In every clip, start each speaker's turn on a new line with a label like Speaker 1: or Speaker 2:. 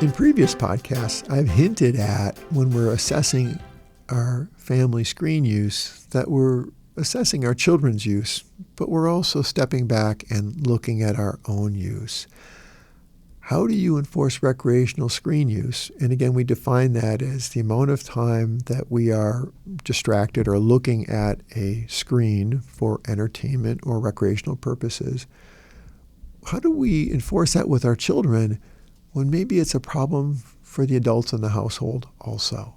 Speaker 1: In previous podcasts, I've hinted at when we're assessing our family screen use that we're assessing our children's use, but we're also stepping back and looking at our own use. How do you enforce recreational screen use? And again, we define that as the amount of time that we are distracted or looking at a screen for entertainment or recreational purposes. How do we enforce that with our children when maybe it's a problem for the adults in the household also?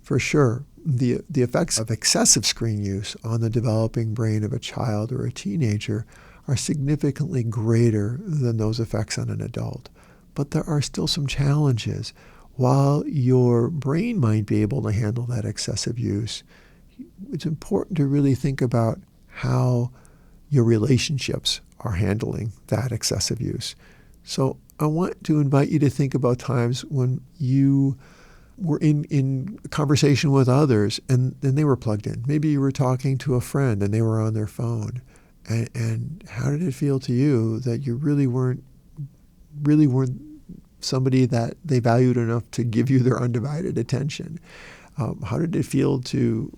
Speaker 1: For sure, the effects of excessive screen use on the developing brain of a child or a teenager are significantly greater than those effects on an adult. But there are still some challenges. While your brain might be able to handle that excessive use, it's important to really think about how your relationships are handling that excessive use. So I want to invite you to think about times when you were in conversation with others and they were plugged in. Maybe you were talking to a friend and they were on their phone. And how did it feel to you that you really weren't somebody that they valued enough to give you their undivided attention? How did it feel to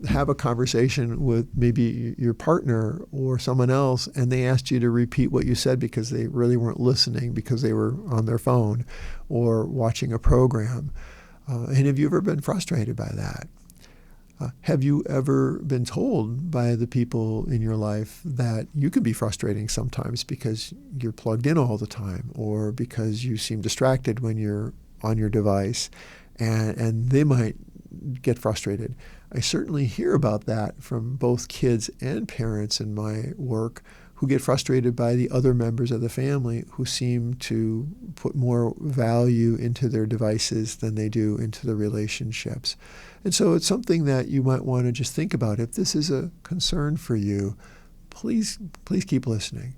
Speaker 1: have a conversation with maybe your partner or someone else and they asked you to repeat what you said because they really weren't listening because they were on their phone or watching a program? And have you ever been frustrated by that? Have you ever been told by the people in your life that you can be frustrating sometimes because you're plugged in all the time or because you seem distracted when you're on your device, and they might get frustrated? I certainly hear about that from both kids and parents in my work who get frustrated by the other members of the family who seem to put more value into their devices than they do into the relationships. And so it's something that you might want to just think about. If this is a concern for you, please keep listening.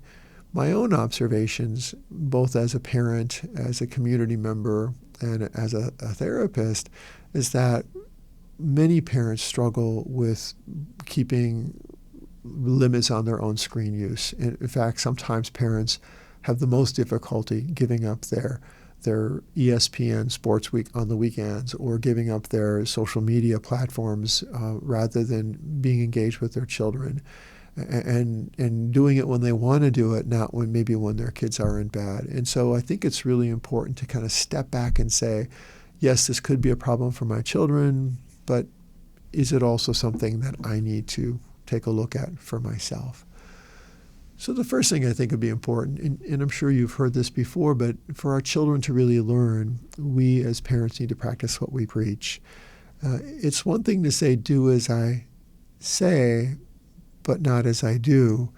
Speaker 1: My own observations, both as a parent, as a community member, and as a therapist, is that many parents struggle with keeping limits on their own screen use. In fact, sometimes parents have the most difficulty giving up their ESPN Sports Week on the weekends or giving up their social media platforms rather than being engaged with their children and doing it when they want to do it, not when their kids are in bed. And so I think it's really important to kind of step back and say, yes, this could be a problem for my children, but is it also something that I need to take a look at for myself? So the first thing I think would be important, and I'm sure you've heard this before, but for our children to really learn, we as parents need to practice what we preach. It's one thing to say, do as I say, but not as I do.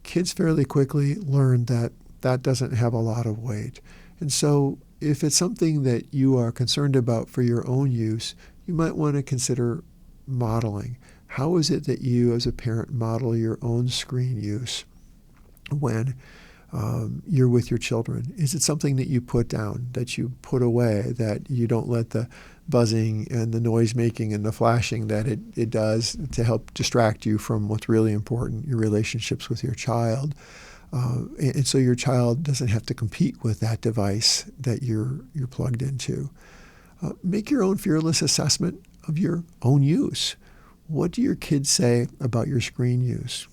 Speaker 1: Kids fairly quickly learn that that doesn't have a lot of weight. And so if it's something that you are concerned about for your own use, you might want to consider modeling. How is it that you as a parent model your own screen use when you're with your children? Is it something that you put down, that you put away, that you don't let the buzzing and the noise making and the flashing that it does to help distract you from what's really important, your relationships with your child? And so your child doesn't have to compete with that device that you're plugged into. Make your own fearless assessment of your own use. What do your kids say about your screen use?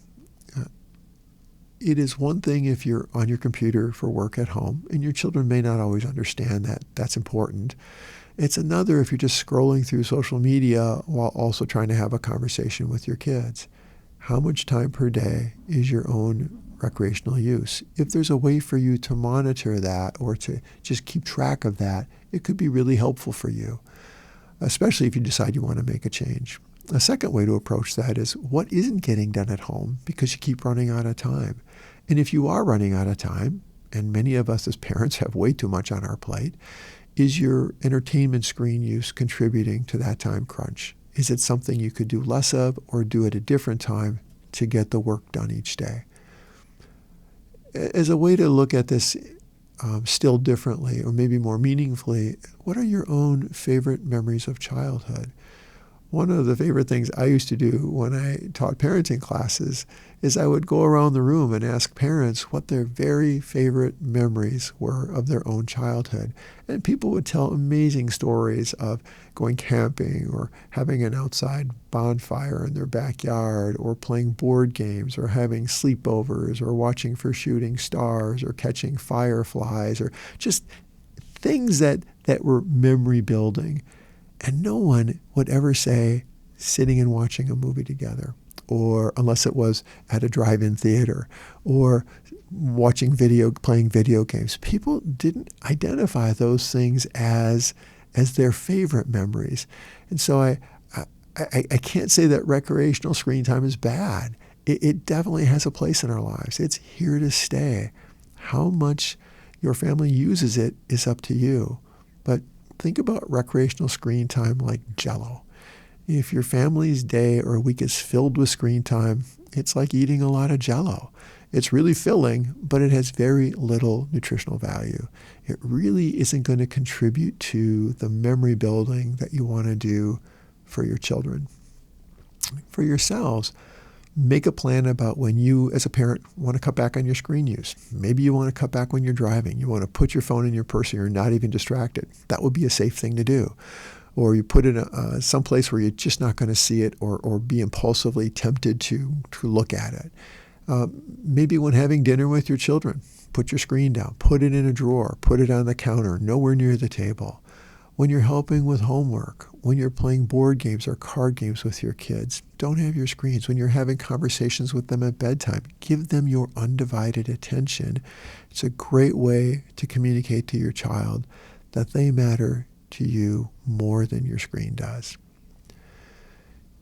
Speaker 1: It is one thing if you're on your computer for work at home, and your children may not always understand that that's important. It's another if you're just scrolling through social media while also trying to have a conversation with your kids. How much time per day is your own recreational use? If there's a way for you to monitor that or to just keep track of that, it could be really helpful for you, especially if you decide you want to make a change. A second way to approach that is what isn't getting done at home because you keep running out of time. And if you are running out of time, and many of us as parents have way too much on our plate, is your entertainment screen use contributing to that time crunch? Is it something you could do less of or do at a different time to get the work done each day? As a way to look at this still differently or maybe more meaningfully, what are your own favorite memories of childhood? One of the favorite things I used to do when I taught parenting classes is I would go around the room and ask parents what their very favorite memories were of their own childhood. And people would tell amazing stories of going camping or having an outside bonfire in their backyard or playing board games or having sleepovers or watching for shooting stars or catching fireflies or just things that were memory building. And no one would ever say sitting and watching a movie together, or unless it was at a drive-in theater, or playing video games. People didn't identify those things as their favorite memories. And so I can't say that recreational screen time is bad. It definitely has a place in our lives. It's here to stay. How much your family uses it is up to you. But think about recreational screen time like Jell-O. If your family's day or week is filled with screen time, it's like eating a lot of Jell-O. It's really filling, but it has very little nutritional value. It really isn't going to contribute to the memory building that you want to do for your children. For yourselves, make a plan about when you, as a parent, want to cut back on your screen use. Maybe you want to cut back when you're driving. You want to put your phone in your purse and you're not even distracted. That would be a safe thing to do. Or you put it someplace where you're just not going to see it or be impulsively tempted to look at it. Maybe when having dinner with your children, put your screen down, put it in a drawer, put it on the counter, nowhere near the table. When you're helping with homework, when you're playing board games or card games with your kids, don't have your screens. When you're having conversations with them at bedtime, give them your undivided attention. It's a great way to communicate to your child that they matter to you more than your screen does.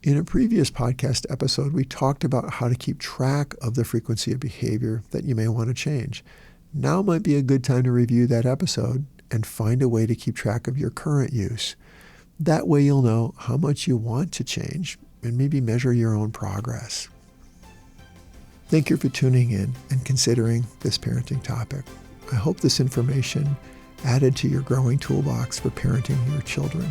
Speaker 1: In a previous podcast episode, we talked about how to keep track of the frequency of behavior that you may want to change. Now might be a good time to review that episode and find a way to keep track of your current use. That way you'll know how much you want to change and maybe measure your own progress. Thank you for tuning in and considering this parenting topic. I hope this information added to your growing toolbox for parenting your children.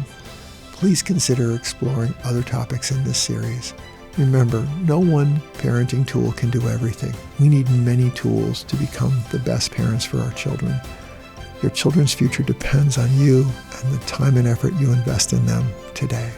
Speaker 1: Please consider exploring other topics in this series. Remember, no one parenting tool can do everything. We need many tools to become the best parents for our children. Your children's future depends on you and the time and effort you invest in them today.